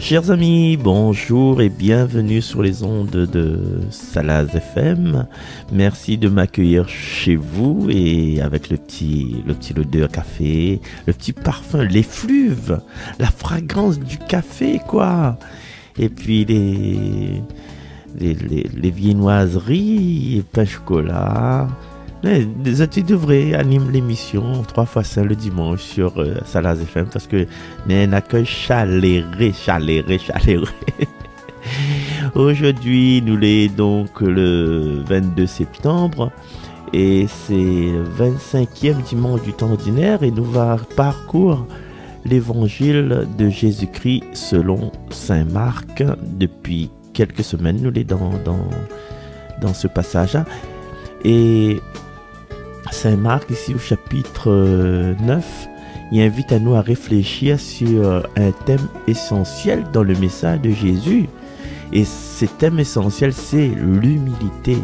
Chers amis, bonjour et bienvenue sur les ondes de Salaz FM. Merci de m'accueillir chez vous et avec le petit odeur café, le petit parfum, les fluves, la fragrance du café quoi. Et puis les viennoiseries, pain chocolat. Tu devrais animer l'émission 3x5 le dimanche sur Salaz FM parce que il y a un accueil chaleureux. Aujourd'hui, nous sommes donc le 22 septembre et c'est le 25e dimanche du temps ordinaire et nous allons parcourir l'évangile de Jésus-Christ selon Saint Marc. Depuis quelques semaines, nous sommes dans ce passage-là. Et Saint Marc, ici au chapitre 9, il invite à nous à réfléchir sur un thème essentiel dans le message de Jésus. Et ce thème essentiel, c'est l'humilité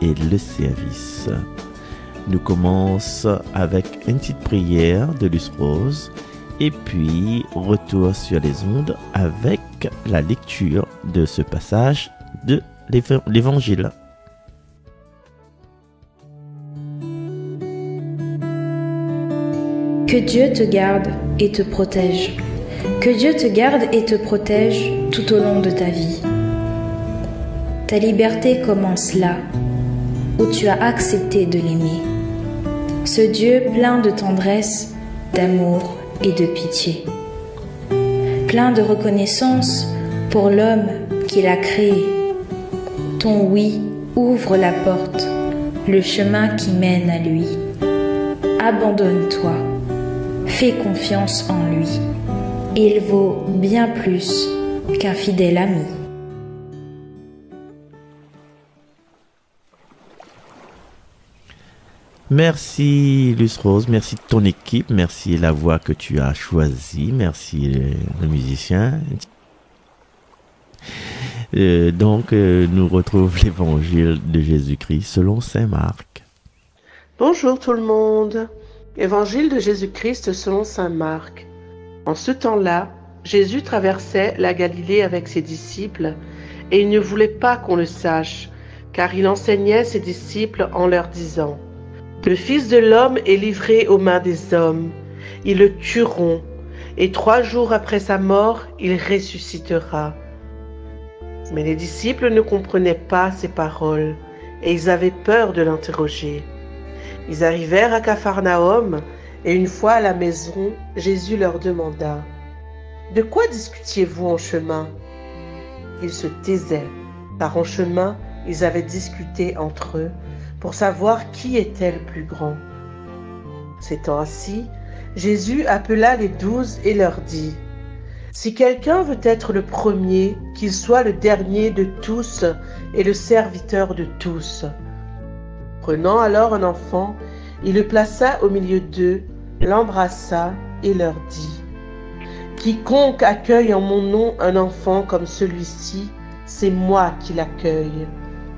et le service. Nous commençons avec une petite prière de Luce Rose et puis retour sur les ondes avec la lecture de ce passage de l'Évangile. Que Dieu te garde et te protège. Que Dieu te garde et te protège tout au long de ta vie. Ta liberté commence là, où tu as accepté de l'aimer. Ce Dieu plein de tendresse, d'amour et de pitié. Plein de reconnaissance pour l'homme qu'il a créé. Ton oui ouvre la porte, le chemin qui mène à lui. Abandonne-toi. Fais confiance en lui. Il vaut bien plus qu'un fidèle ami. Merci Luce Rose, merci ton équipe, merci la voix que tu as choisie, merci le musicien. Nous retrouvons l'évangile de Jésus-Christ selon Saint Marc. Bonjour tout le monde. Évangile de Jésus-Christ selon saint Marc. En ce temps-là, Jésus traversait la Galilée avec ses disciples et il ne voulait pas qu'on le sache, car il enseignait ses disciples en leur disant : Le Fils de l'homme est livré aux mains des hommes, ils le tueront, et 3 jours après sa mort, il ressuscitera. Mais les disciples ne comprenaient pas ces paroles et ils avaient peur de l'interroger. Ils arrivèrent à Capharnaüm et une fois à la maison, Jésus leur demanda : De quoi discutiez-vous en chemin ? Ils se taisaient, car en chemin, ils avaient discuté entre eux pour savoir qui était le plus grand. S'étant assis, Jésus appela les 12 et leur dit : Si quelqu'un veut être le premier, qu'il soit le dernier de tous et le serviteur de tous. Prenant alors un enfant, il le plaça au milieu d'eux, l'embrassa et leur dit : Quiconque accueille en mon nom un enfant comme celui-ci, c'est moi qui l'accueille.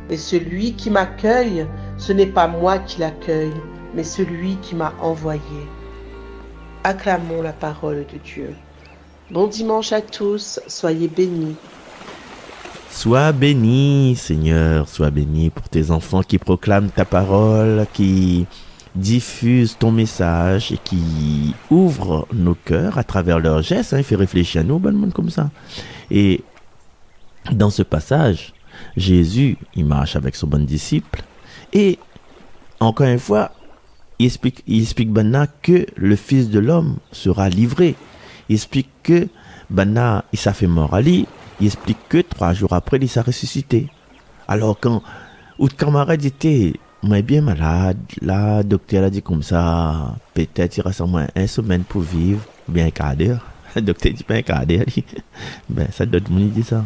Et celui qui m'accueille, ce n'est pas moi qui l'accueille, mais celui qui m'a envoyé. Acclamons la parole de Dieu. Bon dimanche à tous, soyez bénis. Sois béni, Seigneur, sois béni pour tes enfants qui proclament ta parole, qui diffusent ton message et qui ouvrent nos cœurs à travers leurs gestes. Il fait réfléchir à nous, bon monde comme ça. Et dans ce passage, Jésus, il marche avec son bon disciple et encore une fois, il explique Bana que le Fils de l'homme sera livré. Il explique que Bana, il s'est fait mort à lui. Il explique que 3 jours après, il s'est ressuscité. Alors quand le camarade était bien malade, la docteur a dit comme ça, peut-être il reste au moins 1 semaine pour vivre, ou bien un quart d'heure. Le docteur dit pas un quart d'heure. Ben, ça d'autres monde dit ça.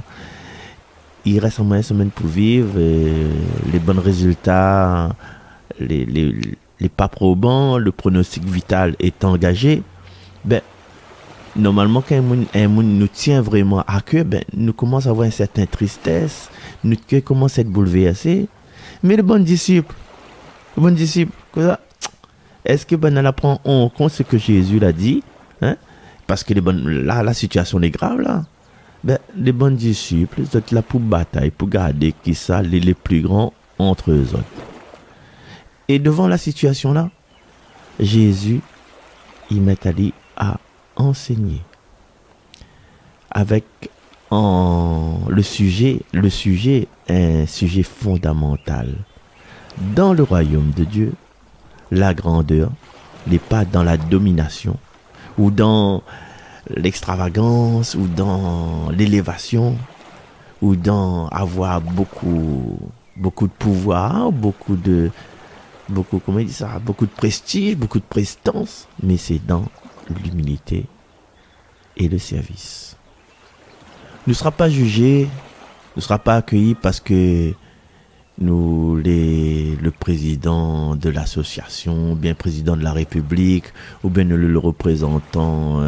Il reste au moins 1 semaine pour vivre, les bons résultats, les pas probants, le pronostic vital est engagé. Ben, normalement, quand un monde nous tient vraiment à cœur, ben, nous commençons à avoir une certaine tristesse, notre cœur commence à être bouleversé. Mais le bon disciple, est-ce que ben, on prend en compte ce que Jésus l'a dit, hein? Parce que la situation est grave là. Ben, les bons disciples, ils sont là pour bataille, pour garder qui ça, les plus grands entre eux autres. Et devant la situation là, Jésus, il m'est allé à enseigner. Avec le sujet est un sujet fondamental. Dans le royaume de Dieu, la grandeur n'est pas dans la domination ou dans l'extravagance ou dans l'élévation ou dans avoir beaucoup de pouvoir, beaucoup de prestige, beaucoup de prestance, mais c'est dans l'humilité et le service. Ne sera pas jugé, ne sera pas accueilli parce que le président de l'association, ou bien président de la République, ou bien le représentant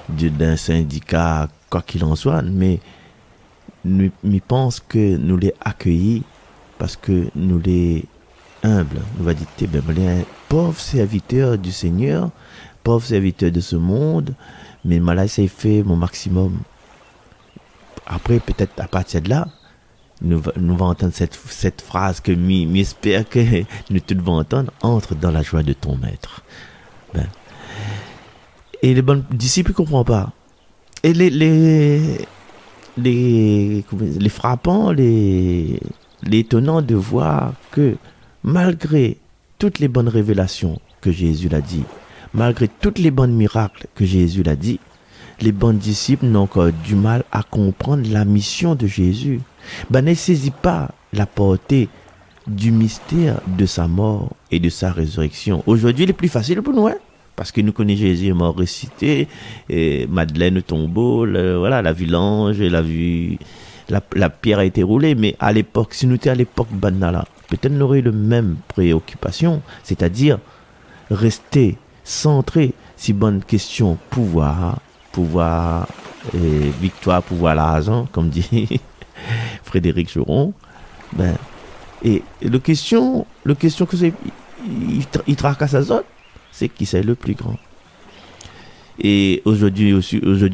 d'un syndicat, quoi qu'il en soit, mais nous pense que nous les accueillis parce que nous les humbles. Nous va dire, un pauvre serviteur du Seigneur, pauvre serviteur de ce monde, mais malade, c'est fait mon maximum. Après, peut-être à partir de là, nous allons entendre cette phrase que j'espère que nous tous devons entendre, entre dans la joie de ton maître. Ben. Et les bons disciples ne comprennent pas. Et les frappants, les étonnants de voir que malgré toutes les bonnes révélations que Jésus l'a dit, malgré toutes les bonnes miracles que Jésus l'a dit, les bons disciples n'ont encore du mal à comprendre la mission de Jésus. Ben, ne saisit pas la portée du mystère de sa mort et de sa résurrection. Aujourd'hui, il est plus facile pour nous, hein? Parce que nous connaissons Jésus est mort ressuscité, et Madeleine au tombeau, la vue l'ange, la pierre a été roulée. Mais à l'époque, si nous étions à l'époque Banala, peut-être nous aurions la même préoccupation, c'est-à-dire rester centré sur bonne question pouvoir, victoire, pouvoir, l'argent, comme dit Frédéric Choron. Ben, et le question que c'est, il tracasse à autres, c'est qui c'est le plus grand. Et aujourd'hui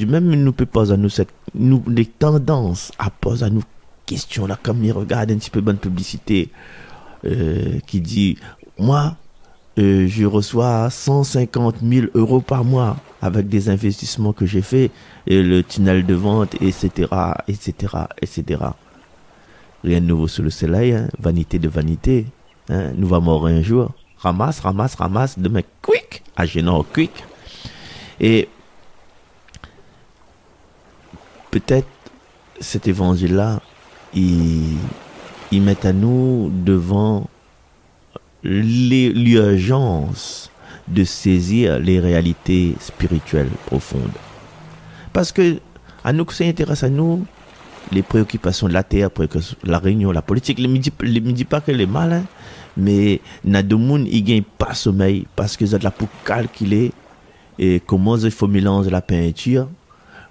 même, nous peut poser à nous les tendances à poser à nous questions là, comme il regarde un petit peu bonne publicité qui dit, moi, je reçois 150 000 euros par mois avec des investissements que j'ai fait, et le tunnel de vente, etc. Rien de nouveau sous le soleil, hein? Vanité de vanité. Hein? Nous va mourir un jour. Ramasse, demain, quick, à gênant, quick. Et peut-être cet évangile-là, il met à nous devant l'urgence de saisir les réalités spirituelles profondes. Parce que à nous que ça intéresse à nous, les préoccupations de la terre, la réunion, la politique, les me dit pas que les malins, mais Nadomoun il gagne pas sommeil parce que ça là pour calculer et comment il faut mélanger la peinture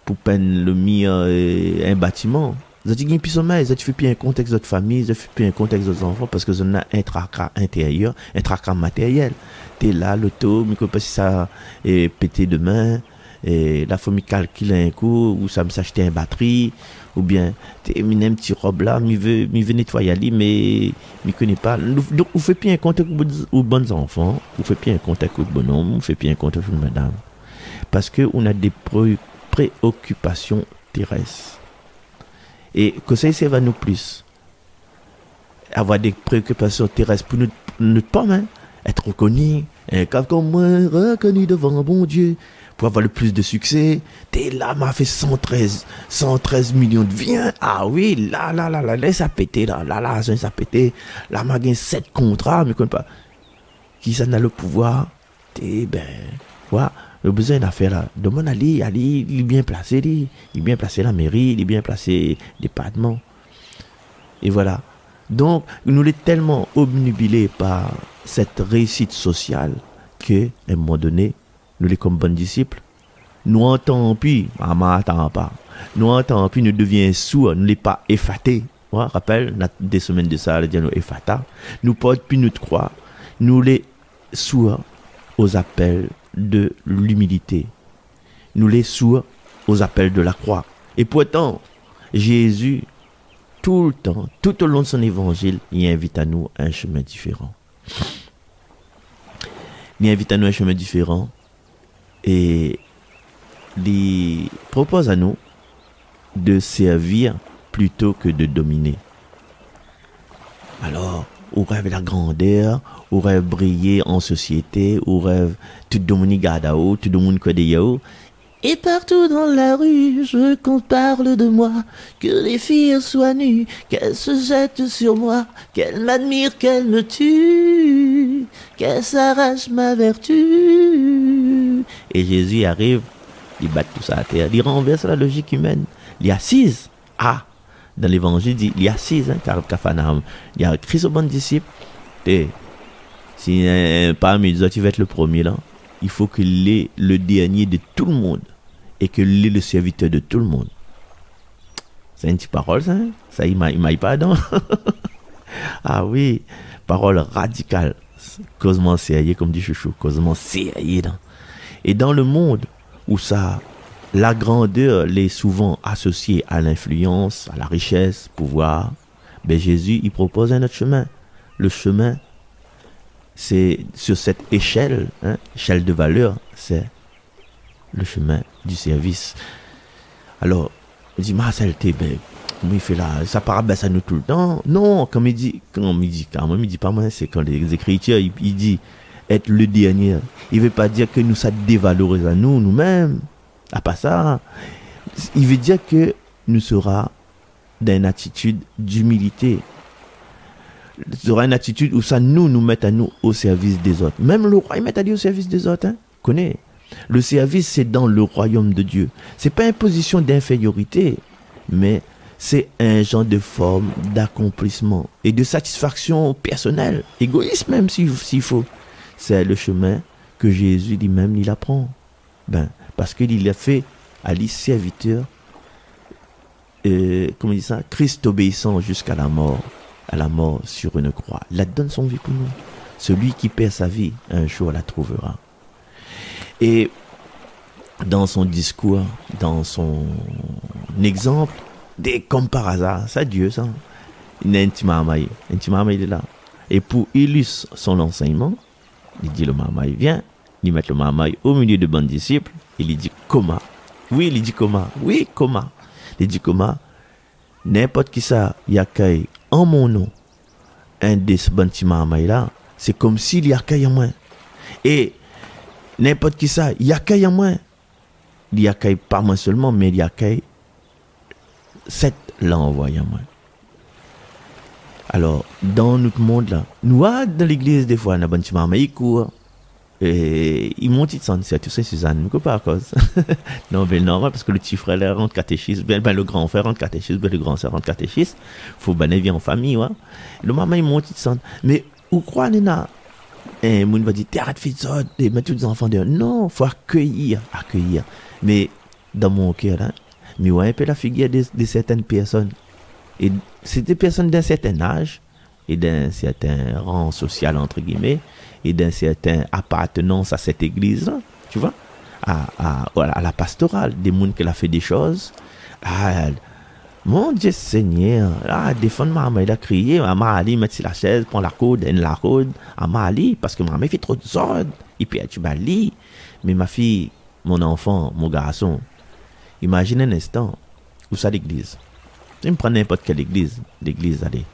pour peindre le mur un bâtiment. Ça gagne plus sommeil, ça fait plus un contexte de famille, ça fait plus un contexte des enfants parce que ça a un tracas intérieur, un tracas matériel. T'es là, l'auto, mais pas si ça est pété demain, et la famille calcule un coup, ou ça me s'acheter une batterie, ou bien t'es mis un petit robe là, mi veut nettoyer ali, mais mi connaît pas. Donc on fait plus un contact aux bons enfants, on fait plus un contact aux bonhommes, on fait plus un contact aux madame, parce que on a des préoccupations terrestres. Et que ça va nous plus avoir des préoccupations terrestres pour notre pomme, hein? Être reconnu, comme moi, reconnu devant bon Dieu, pour avoir le plus de succès. T'es là, m'a fait 113 millions de viens. Ah oui, là, ça pété, là, ça pété. Là, m'a gagné 7 contrats, mais connais pas. Qui ça n'a le pouvoir? Voilà, le besoin d'affaires là. Demande Ali, il est bien placé, il est bien placé la mairie, il est bien placé département. Et voilà. Donc, nous l'est tellement obnubilés par cette réussite sociale que, à un moment donné, nous les comme bons disciples, nous entendons puis, nous entendons puis, nous devions sourds, nous les pas effatés. Rappelle, des semaines de ça, le dialogue effata. Nous porte puis nous croire, nous les sourds aux appels de l'humilité. Nous les sourds aux appels de la croix. Et pourtant, Jésus, tout le temps, tout au long de son évangile, il invite à nous un chemin différent. Il invite à nous un chemin différent et il propose à nous de servir plutôt que de dominer. Alors, on rêve la grandeur, on rêve briller en société, on rêve tout le monde garde à haut, tout le monde connaît yao. Et partout dans la rue, je veux qu'on parle de moi, que les filles soient nues, qu'elles se jettent sur moi, qu'elles m'admirent, qu'elles me tuent, qu'elles s'arrachent ma vertu. Et Jésus arrive, il bat tout ça à terre, il renverse la logique humaine, il assise. Dans l'évangile, il dit, il assise, car Capharnaüm, il y a Christ au bon disciple, et si parmi les autres, il va être le premier là. Il faut qu'il est le dernier de tout le monde et qu'il est le serviteur de tout le monde. C'est une petite parole, ça. Ça, il m'aille pas dedans. Ah oui, parole radicale. Causement sérieux, comme dit Chouchou. Causement sérieux. Et dans le monde où ça, la grandeur l'est souvent associée à l'influence, à la richesse, pouvoir, ben Jésus, il propose un autre chemin. Le chemin, c'est sur cette échelle, échelle de valeur, c'est le chemin du service. Alors, il dit, Marcel, comment il fait là? Ça parabaisse à nous tout le temps. Non, comme il dit pas moi, c'est quand les Écritures, il dit être le dernier. Il ne veut pas dire que nous, ça dévalorise à nous-mêmes. À part ça, il veut dire que nous serons dans une attitude d'humilité. Il y aura une attitude où ça nous met à nous au service des autres. Même le roi, il met à lui au service des autres. Connais. Le service, c'est dans le royaume de Dieu. C'est pas une position d'infériorité, mais c'est un genre de forme d'accomplissement et de satisfaction personnelle, égoïste même s'il faut. C'est le chemin que Jésus lui-même, il apprend. Parce qu'il a fait à lui serviteur, comment il dit ça, Christ obéissant jusqu'à la mort sur une croix. Il donne son vie pour nous. Celui qui perd sa vie, un jour la trouvera. Et dans son discours, dans son exemple, comme par hasard, c'est Dieu ça. Il y a un petit mamaï. Il est là. Et pour illustrer son enseignement, il dit le mamaï vient, il met le mamaï au milieu de bons disciples, il dit comment. Oui, il dit comment. Oui, comment. Il dit comment. N'importe qui ça, il y a qu'à en mon nom, un de ces bons petits mamaï là, c'est comme s'il y a qu'à moi. Et n'importe qui ça, il y a qu'à moi. Il y a qu'à pas moi seulement, mais il y a qu'à 7 là envoyé à moi. Alors, dans notre monde là, nous, dans l'église, des fois, on a un petit mamaï, il court. Et il monte, il s'en sait, tu sais, Suzanne, pas à cause. Non, mais normal, parce que le petit frère rentre catéchisme, le grand frère rentre catéchisme, le grand frère rentre catéchisme. Faut bien en famille, ouais. Le maman, il monte, il s'en. Mais, où croit, Nina? Et moun va dire, t'arrêtes de faire ça, de mettre tous les enfants dehors. Non, faut accueillir. Mais, dans mon cœur, là, mais ouais, un peu la figure de certaines personnes. Et c'est des personnes d'un certain âge, et d'un certain rang social, entre guillemets, et d'un certain appartenance à cette église-là, tu vois, à la pastorale, des gens qui a fait des choses. Mon Dieu Seigneur, défendre maman, il a crié, maman Ali, mettre sur la chaise, prend la coude, maman Ali, parce que maman fait trop de zord, et puis tu vas lire. Mais ma fille, mon enfant, mon garçon, imagine un instant, où ça l'église? Je me prends n'importe quelle église, allez.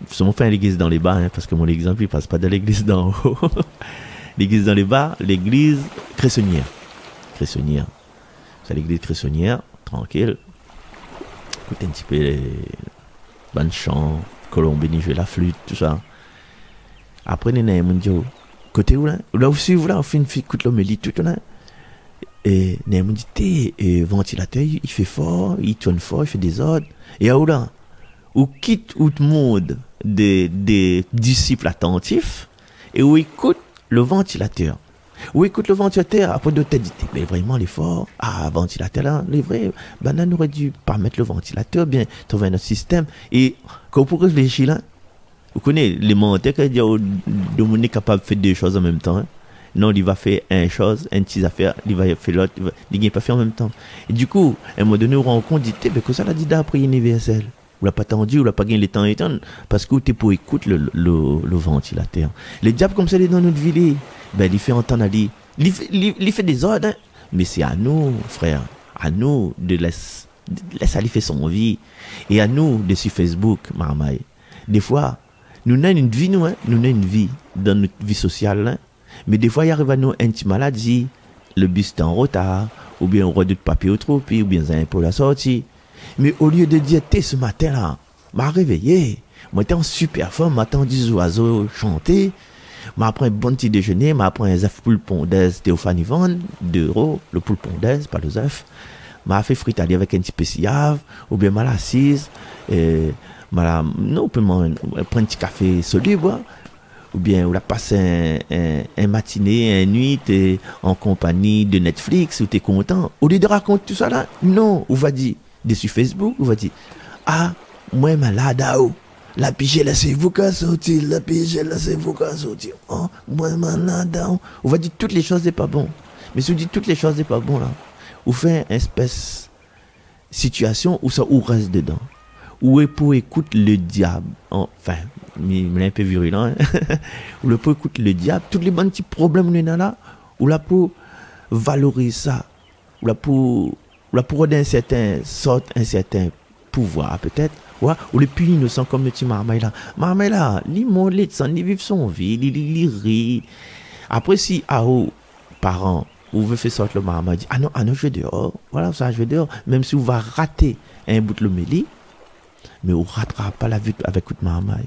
Si on fait l'église dans les bas, parce que mon exemple, il passe pas de l'église d'en haut. L'église dans les bas, l'église chrétienne. C'est l'église chrétienne, tranquille. Écoutez un petit peu les bonnes chants, colombini, jouer la flûte, tout ça. Après, on a dit, côté où là? Là aussi, on fait une fille, écoute l'homélie, tout là. Et on a dit, ventilateur, il fait fort, il tourne fort, il fait des ordres. Et à où là? Ou quitte tout le monde des disciples attentifs et où écoute le ventilateur. Où écoute le ventilateur après de te dire, mais vraiment l'effort, ventilateur là, les vrais, on aurait dû pas mettre le ventilateur, bien trouver un autre système. Et quand vous réfléchissez là, vous connaissez les menteurs qui disent, de monde est capable de faire deux choses en même temps. Non, il va faire une chose, une petite affaire, il va faire l'autre, il va pas faire en même temps. Et du coup, à un moment donné, on rend compte, dit, ben, que ça l'a dit d'après universel. Ou l'a pas tendu, ou l'a pas gagné le temps et temps, parce que t'es pour écouter le ventilateur. Les diables comme ça, il est dans notre ville, ben, il fait entendre, il fait des ordres, hein. Mais c'est à nous, frère, à nous de laisser aller faire son vie. Et à nous de sur Facebook, marmaille. Des fois, nous avons une vie, nous avons une vie dans notre vie sociale, hein. Mais des fois, il arrive à nous une petite maladie, le bus est en retard, ou bien on redoute papier au tropi, ou bien un peu la sortie. Mais au lieu de dire, t'es ce matin-là, m'a réveillé, moi t'es en super forme, m'attends des oiseaux chanter, m'a pris un bon petit déjeuner, m'a pris un œuf poule pondaise Théophanie Van, 2 €, le poule pondaise, pas les œufs, m'a fait fritailler avec un petit peu siave, ou bien m'a l'assise, non, on peut prendre un petit café soluble, ou bien on a passé un matinée, une nuit, en compagnie de Netflix, où t'es content. Au lieu de raconter tout ça là, non, on va dire, dessus Facebook, on va dire, ah, moi malade, la pige là c'est vous qui sortir, la pige là c'est vous qui sortir, oh, moi malade, on va dire toutes les choses n'est pas bon. Mais si on dit toutes les choses n'est pas bon là, on fait une espèce de situation où ça, on reste dedans. Ou est pour écouter le diable, enfin, il est un peu virulent, hein? Ou le pour écouter le diable, tous les bons petits problèmes on est là, ou là pour valoriser ça, ou là pour donner un certain pouvoir peut-être, ouais, ou le plus innocent comme le petit marmaille là, il monte, il vit son vie, il rit. Après si parents, vous veut faire sortir le marmaille, dit, ah non, je vais dehors, voilà ça, je vais dehors, même si vous va rater un bout de l'homélie, mais on ne ratera pas la vie avec une marmaille.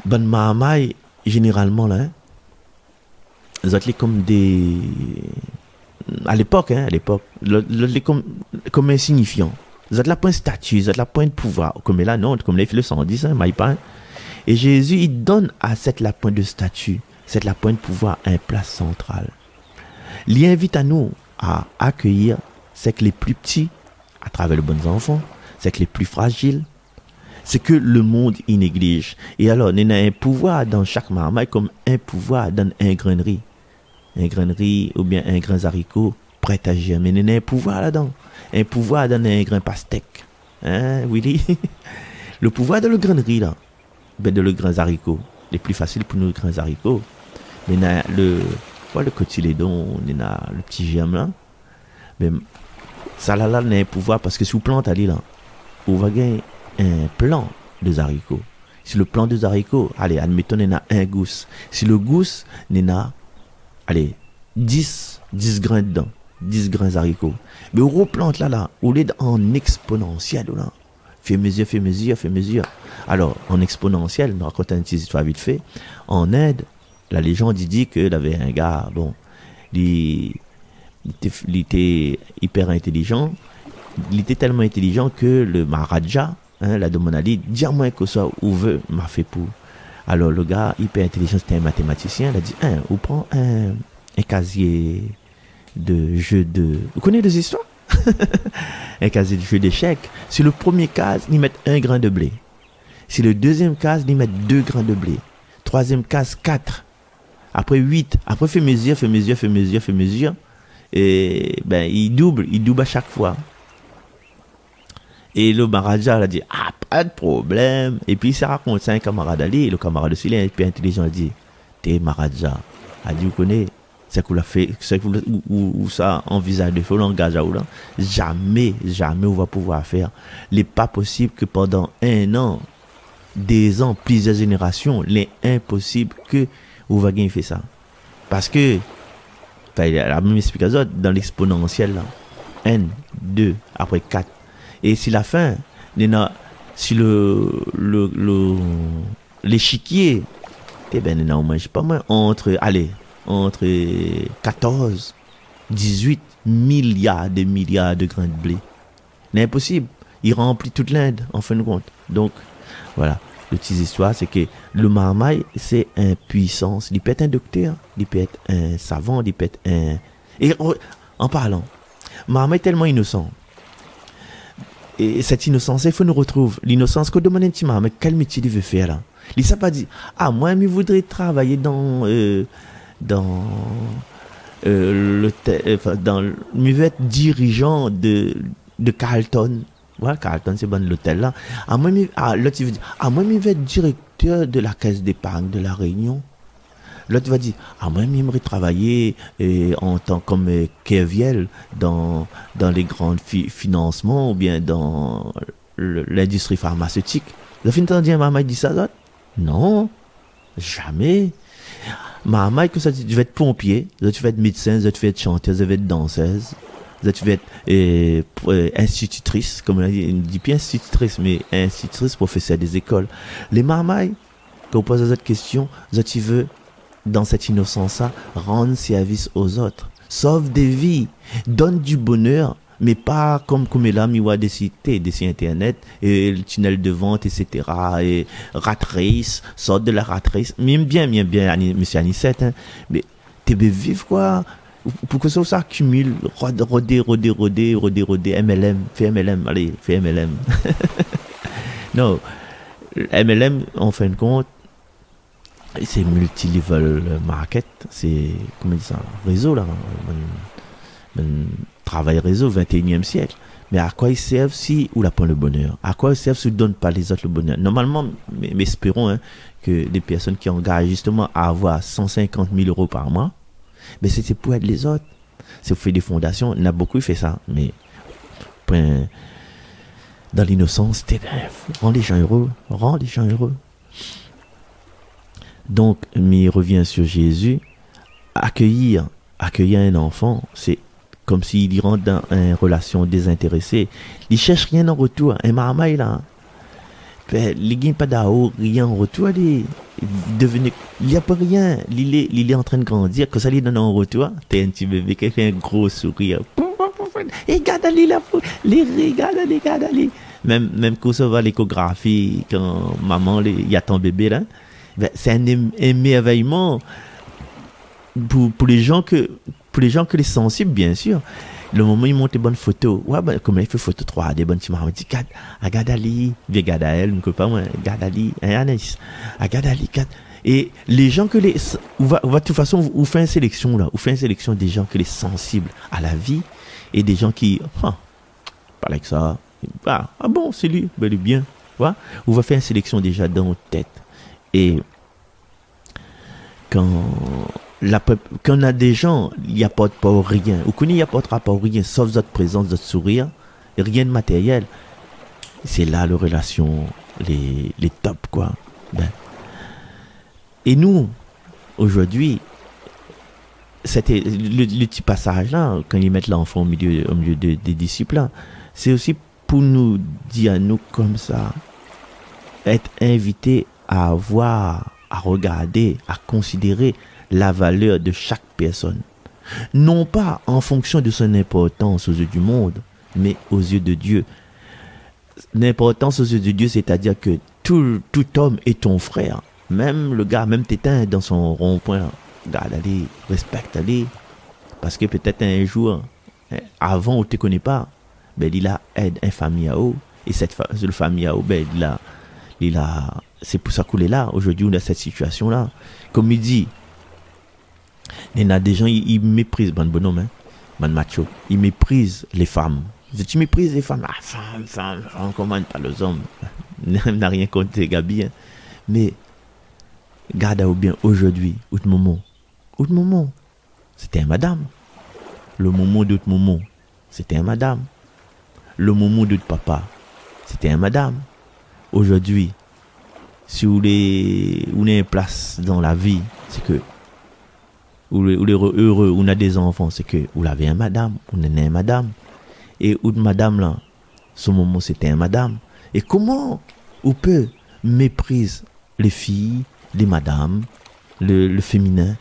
Bonne marmaille, généralement, là, ils ont comme des... À l'époque, comme insignifiants. Ils ont là point de statut, ils ont là point de pouvoir. Comme là, non, comme là, il fait le 110, hein, pas. Et Jésus, il donne à cette la point de statut, cette la point de pouvoir, un place centrale. Il invite à nous à accueillir c'est que les plus petits, à travers les bons enfants, c'est que les plus fragiles, c'est que le monde y néglige. Et alors, il y a un pouvoir dans chaque marmaille comme un pouvoir dans un grain de riz. Un grain de riz ou bien un grain haricot prêt à germer. Il y a un pouvoir là-dedans. Un pouvoir dans un grain pastèque. Hein, Willy? Le pouvoir de le grain de riz là, ben de le grain haricot. Les plus faciles pour nous, le grain haricot. Il y a le cotylédon, il y a le petit germe là. Ben, ça là, il y a un pouvoir parce que si vous plantez allez là, on va gagner un plant de haricots. Si le plant de haricots, allez, admettons, il y a un gousse. Si le gousse, il y a, allez, 10 grains dedans, 10 grains haricots. Mais on replante là, on est en exponentiel là. Fait mesure. Alors, en exponentiel, on raconte une petite histoire vite fait. En Inde, la légende dit qu'il y avait un gars, bon, il était hyper intelligent. Il était tellement intelligent que le Maharaja, la Domonali, dis-moi que ça, où veut, m'a fait pour. Alors le gars, hyper intelligent, c'était un mathématicien, il a dit, on prend un casier de jeu de... Vous connaissez des histoires? Un casier de jeu d'échecs. Si le premier case, ils mettent 1 grain de blé. Si le deuxième case, ils mettent 2 grains de blé. Troisième case, 4. Après 8. Après fait mesure. Et ben, il double à chaque fois. Et le Maharaja a dit, pas de problème. Et puis il s'est raconté ça à un camarade Ali. Et le camarade aussi, il est un peu intelligent, a dit, t'es Maharaja. A dit, vous connaissez, c'est qu'on l'a fait, c'est qu'on ou ça envisage de faire, l'engage à ou là. Jamais on va pouvoir faire. Il n'est pas possible que pendant 1 an, 2 ans, plusieurs générations, il est impossible que vous va gagner fait ça. Parce que, la même explication dans l'exponentiel là. N, 2, après 4. Et si la fin, si l'échiquier, ben, on mange pas moins entre 14, 18 milliards de grains de blé. C'est impossible. Il remplit toute l'Inde, en fin de compte. Donc, voilà. Le petite histoire, c'est que le marmaille, c'est une puissance. Il peut être un docteur, il peut être un savant, il peut être un... Et en parlant, marmaille est tellement innocent. Et cette innocence, il faut nous retrouver. L'innocence, qu'on demande un petit marmaille, quel métier il veut faire là? Il ne s'est pas dit, moi, je voudrais travailler dans mieux veut être dirigeant de Carlton. Ouais, Carlton, c'est bon l'hôtel là. Là, tu veux dire, moi, mieux veut être directeur de la caisse d'épargne de la Réunion. L'autre va dire, moi, j'aimerais travailler en tant comme Kerviel dans les grands financements ou bien dans l'industrie pharmaceutique. Vous avez entendu maman dit ça, l'autre? Non, jamais. Maman, que ça, tu vas être pompier, tu vas être médecin, tu vas être chanteuse, tu vas être danseuse, tu vas être institutrice, comme on dit pas institutrice, mais institutrice, professeur des écoles. Les mamans, quand on pose cette question, tu veux, dans cette innocence-là, rendre service aux autres, sauve des vies, donne du bonheur, mais pas comme là, il y a des sites internet, et le tunnel de vente, etc., et rat race, sort de la rat race, même bien, monsieur Anicette, hein, mais tu veux vivre quoi, pour que ça s'accumule, roder, MLM, fais MLM, allez, fais MLM. Non, MLM, en fin de compte, c'est multi-level market, c'est, comment on dit ça, réseau, là, travail réseau, 21e siècle. Mais à quoi ils servent si on apprend le bonheur? À quoi ils servent si on ne donne pas les autres le bonheur? Normalement, mais espérons hein, que des personnes qui engagent justement à avoir 150 000 euros par mois, mais c'est pour aider les autres. C'est pour faire des fondations. Il y en a beaucoup qui font ça, mais dans l'innocence, rends les gens heureux. Rends les gens heureux. Donc, il revient sur Jésus. Accueillir un enfant, c'est comme s'il rentre dans une relation désintéressée. Il ne cherche rien en retour. Un maman, là, il n'y a pas d'ao, rien en retour. Il n'y a pas rien. Il est en train de grandir. Quand ça lui donne en retour, t'es un petit bébé qui fait un gros sourire. Et regarde, regarde. Même quand ça va l'échographie, quand maman, il y a ton bébé là, c'est un émerveillement pour les gens que les sensibles, bien sûr. Le moment où ils montent des bonnes photos, comment il fait photo 3, des bonnes mamans, dit regarde Ali, bien regarde à elle, ne peux pas moi, regarde Ali, Anaïs, regarde Ali, et les gens que de toute façon, vous faites une sélection là, vous faites une sélection des gens que les sensibles à la vie et des gens qui, pas avec ça, bon, c'est lui, il est bien, vous va faire une sélection déjà dans votre tête. Et quand on a des gens, il n'y apporte pas rien. Ou qu'on n'y apportera pas rien, sauf votre présence, votre sourire, et rien de matériel. C'est là les relations, les tops, quoi. Et nous, aujourd'hui, c'était le petit passage là, quand ils mettent l'enfant au milieu des disciples là, c'est aussi pour nous dire à nous comme ça, être invités à voir, à regarder, à considérer la valeur de chaque personne. Non pas en fonction de son importance aux yeux du monde, mais aux yeux de Dieu. L'importance aux yeux de Dieu, c'est-à-dire que tout homme est ton frère. Même le gars, même t'éteins dans son rond-point, regarde, allez, respecte, allez. Parce que peut-être un jour, avant, on ne te connaît pas, il a aide une famille à eau. Et cette famille à eau, c'est pour ça qu'on est là. Aujourd'hui, on a cette situation-là. Comme il dit, il y a des gens, ils méprisent, bonhomme, hein, macho, ils méprisent les femmes. Tu méprises les femmes, femme, on ne commande pas les hommes. N'a rien contre Gabi, hein. Mais, garde à bien aujourd'hui, autre moment, c'était un madame. Le moment d'autre moment, c'était un madame. Le moment d'autre papa, c'était un madame. Aujourd'hui, si vous avez une place dans la vie, c'est que vous êtes heureux, on a des enfants, c'est que vous avez un madame, on a un madame. Et ou madame là, ce moment c'était un madame. Et comment on peut mépriser les filles, les madames, le féminin?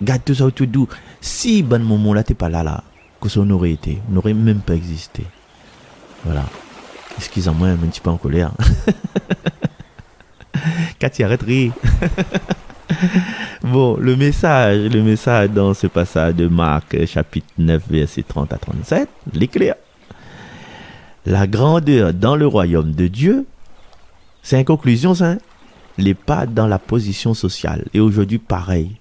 Garde tout ça autour d'où. Si bon moment là t'es pas là, que ça n'aurait été, on n'aurait même pas existé. Voilà. Excusez-moi, un petit peu en colère. Cathy, arrête de rire. Bon, le message dans ce passage de Marc, chapitre 9, verset 30 à 37, l'éclair. La grandeur dans le royaume de Dieu, c'est une conclusion, ça, n'est pas dans la position sociale. Et aujourd'hui, pareil.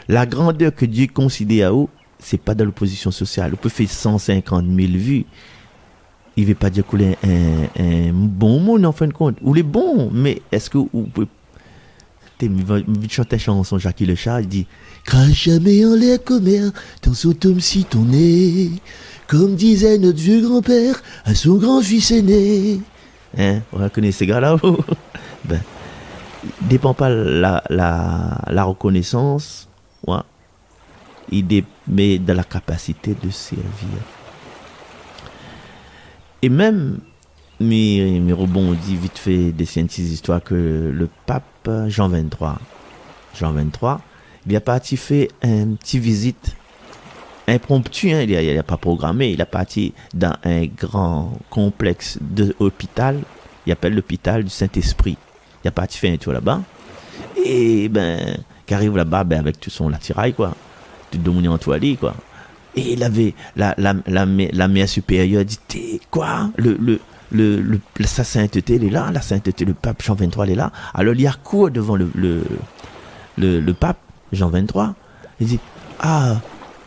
La grandeur que Dieu considère à vous, c'est pas dans l'opposition sociale. Vous pouvez faire 150 000 vues. Il ne veut pas dire qu'il est un bon monde en fin de compte. Ou les bons, mais est-ce que vous pouvez. Il va chanter chanson Jackie le chat, il dit crache jamais en l'air commun, ton sautom si ton nez, comme disait notre vieux grand-père à son grand-fils aîné. Hein, on reconnaît ces gars-là. Ben, dépend pas la reconnaissance, ouais. Mais de la capacité de servir. Et même, mais rebondit vite fait des scientifiques histoires que le pape Jean 23, il a parti fait un petit visite impromptu, hein, il n'a pas programmé, il a parti dans un grand complexe d'hôpital, il appelle l'hôpital du Saint-Esprit. Il a parti faire un tour là-bas, et ben, qui arrive là-bas, ben, avec tout son attirail, quoi, tout le monde en toilette, quoi. Et il avait la mère supérieure dit quoi, sa sainteté elle est là, la sainteté, le pape Jean 23 elle est là. Alors il y a cours devant le pape Jean 23. Il dit ah,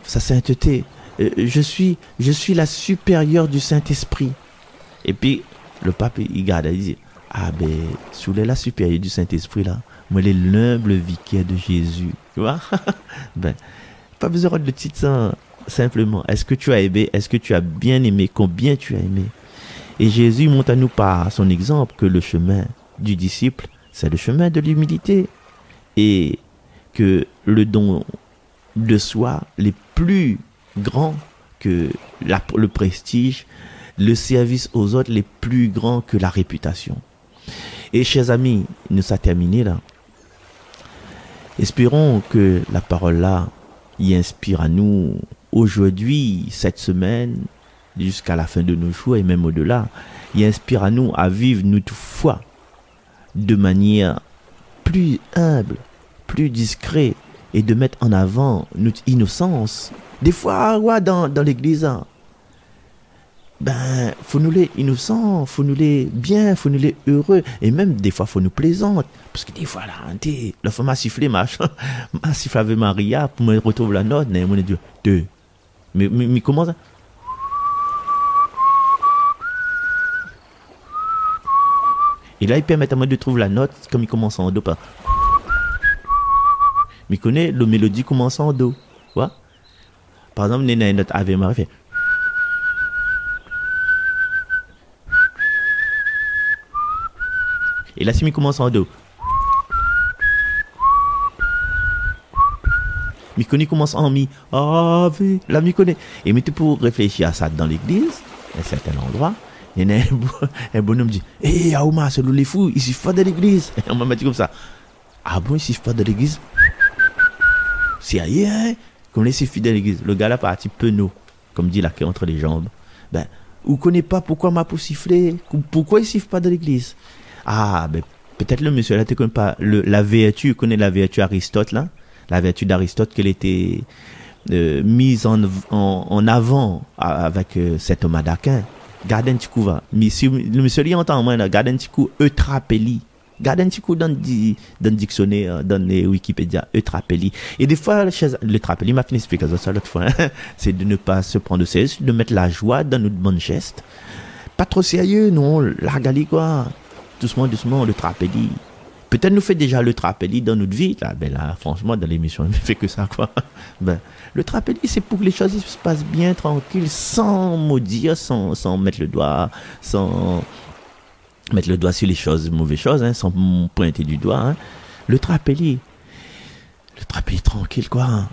sa sainteté, je suis la supérieure du Saint-Esprit. Et puis le pape il garde, il dit ah ben sous la supérieure du Saint-Esprit là, moi elle est l'humble vicaire de Jésus, tu vois. Ben pas besoin de titre ça. Simplement, est-ce que tu as aimé, est-ce que tu as bien aimé, combien tu as aimé? Et Jésus montre à nous par son exemple que le chemin du disciple, c'est le chemin de l'humilité. Et que le don de soi, les plus grands que le prestige, le service aux autres, les plus grands que la réputation. Et chers amis, nous sommes terminés là. Espérons que la parole là y inspire à nous aujourd'hui, cette semaine, jusqu'à la fin de nos jours et même au-delà, il inspire à nous à vivre notre foi de manière plus humble, plus discrète et de mettre en avant notre innocence. Des fois, ouais, dans l'église, ben, faut nous les innocents, faut nous les bien, faut nous les heureux et même des fois, faut nous plaisanter. Parce que des fois, là, la femme m'a sifflé, m'a sifflé avec Maria pour me retrouver la note, mais on est deux. Mais comment ça? Et là, il permet à moi de trouver la note comme il commence en do. Mais connaît le mélodie commence en do. Ouais? Par exemple, il y a une note Ave Maria fait. Et là, si il commence en do. Mi connaît commence en mi. Ave. Là, mi connaît. Et mais pour réfléchir à ça dans l'église, à un certain endroit, il y a un bonhomme dit hé, Aouma, c'est les fous, ils sifflent pas de l'église. Et on m'a dit comme ça. Ah bon, ils sifflent pas de l'église? C'est ailleurs, hein? Comme les sifflent de l'église. Le gars là parti penaud, comme dit la queue entre les jambes. Ben, vous connaissez pas pourquoi m'a pour siffler? Pourquoi ils sifflent pas de l'église? Ah, ben, peut-être le monsieur là, tu connais pas la vertu, connaît la vertu Aristote là? La vertu d'Aristote qu'elle était mise en avant avec cet Thomas d'Aquin. Gardez un petit coup, mais si le monsieur lui entend moi, gardez un petit coup, eutrapélie. Gardez un petit coup dans le dictionnaire, dans les Wikipédia, eutrapélie. Et des fois, l'eutrapélie m'a fait expliquer ça l'autre fois, hein, c'est de ne pas se prendre au sérieux, de mettre la joie dans notre bonne geste. Pas trop sérieux, non, la gali quoi. Doucement, l'eutrapélie. Peut-être nous fait déjà le trapélie dans notre vie. Là, ben là, franchement, dans l'émission, il ne fait que ça, quoi. Ben, le trapélie, c'est pour que les choses se passent bien, tranquille, sans maudire, sans mettre le doigt, sans mettre le doigt sur les choses, mauvaises choses, hein, sans pointer du doigt. Hein. Le trapélie tranquille, quoi.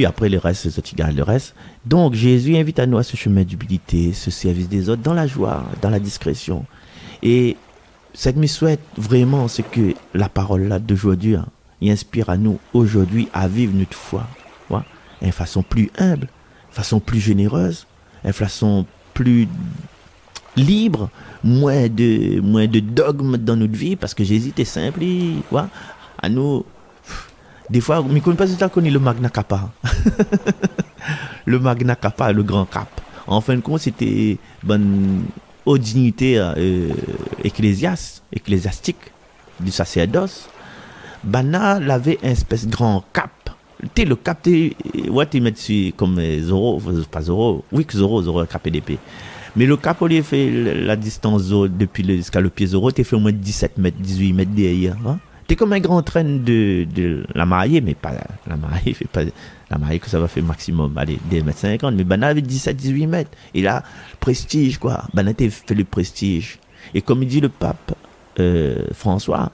Après le reste, c'est ça qui garde le reste. Donc, Jésus invite à nous à ce chemin d'humilité, ce service des autres, dans la joie, dans la discrétion. Et ce que je souhaite vraiment, c'est que la parole là d'aujourd'hui, hein, il inspire à nous aujourd'hui à vivre notre foi, ouais, d'une façon plus humble, façon plus généreuse, d'une façon plus libre, moins de dogmes dans notre vie, parce que Jésus est simple, ouais, à nous. Des fois, je ne connais pas si tu connais le Magna Carta. Le Magna Carta, le grand cap. En fin de compte, c'était aux dignités ecclésiastiques du sacerdoce. Bana avait un espèce de grand cap T'es le cap, ouais, tu mets dessus comme Zoro, pas Zoro, oui que Zoro a capé d'épée. Mais le cap, au lieu de faire la distance depuis jusqu'à le pied Zoro, t'es fait au moins 17 mètres, 18 mètres derrière. Hein? T'es comme un grand train de la mariée, mais pas la mariée, fait pas la mariée que ça va faire maximum, allez, 2,50 m, mais Bana avait 17, 18 mètres. Et là, prestige, quoi. Bana t'es fait le prestige. Et comme il dit le pape François,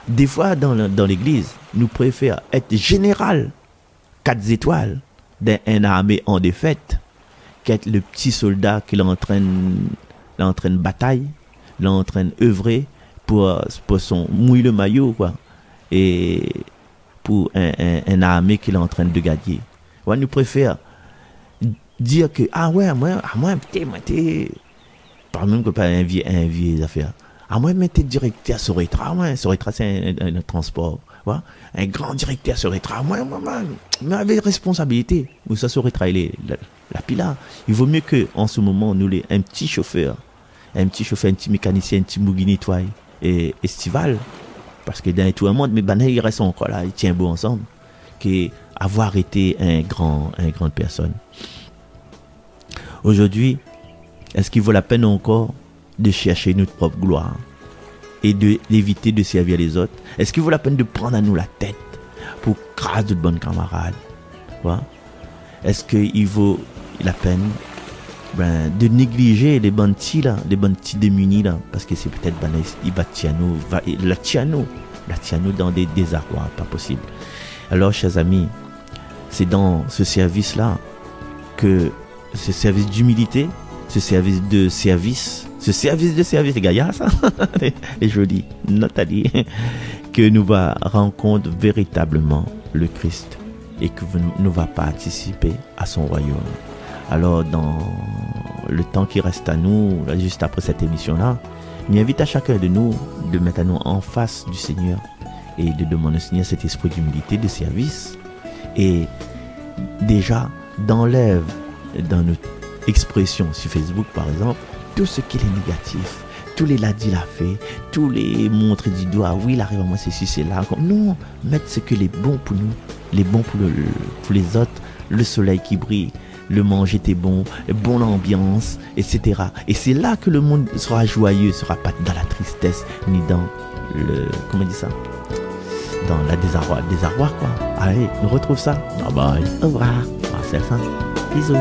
des fois dans l'église, nous préférons être général, 4 étoiles, d'une armée en défaite, qu'être le petit soldat qui l'entraîne bataille, l'entraîne œuvrer pour son mouiller le maillot, quoi. Et pour un armée qui l'entraîne de gagner. Ouais, nous préférons dire que, ah ouais, moi, t'es, par même que pas un vieux affaire. À moi, mettez directeur sur Soretra, c'est un transport. Ouais? Un grand directeur sur Soretra, mais avec responsabilité. Ou ça Soretra, il est la pila. Il vaut mieux que, en ce moment, nous, un petit chauffeur, un petit mécanicien, un petit mougui nettoyé et estival. Parce que dans tout le monde, mais il reste encore là, il tient beau ensemble. Qu'avoir été une grande personne. Aujourd'hui, est-ce qu'il vaut la peine encore de chercher notre propre gloire et d'éviter de servir les autres? Est-ce qu'il vaut la peine de prendre à nous la tête pour craser de bonnes camarades? Ouais? Est-ce qu'il vaut la peine de négliger les bons petits là, les bons petits démunis là, parce que c'est peut-être il va la tiano dans des désarrois, pas possible. Alors, chers amis, c'est dans ce service là que ce service d'humilité, ce service de service, les gars, ça, et joli, Nathalie, que nous va rencontrer véritablement le Christ et que nous va participer à son royaume. Alors, dans le temps qui reste à nous, là, juste après cette émission-là, j'invite à chacun de nous de mettre à nous en face du Seigneur et de demander au Seigneur cet esprit d'humilité, de service, et déjà d'enlève dans notre expression sur Facebook, par exemple, tout ce qui est négatif, tous les l'a dit, l'a fait, tous les montres du doigt, oui, il arrive à moi, c'est ci, c'est là. Non, mettre ce que les bons pour nous, les bons pour les autres, le soleil qui brille, le manger était bon, bonne ambiance, etc. Et c'est là que le monde sera joyeux, ne sera pas dans la tristesse, ni dans le, comment on dit ça, dans la désarroi quoi. Allez, on retrouve ça. Bye bye. Au revoir. Marcel Saint. Bisous.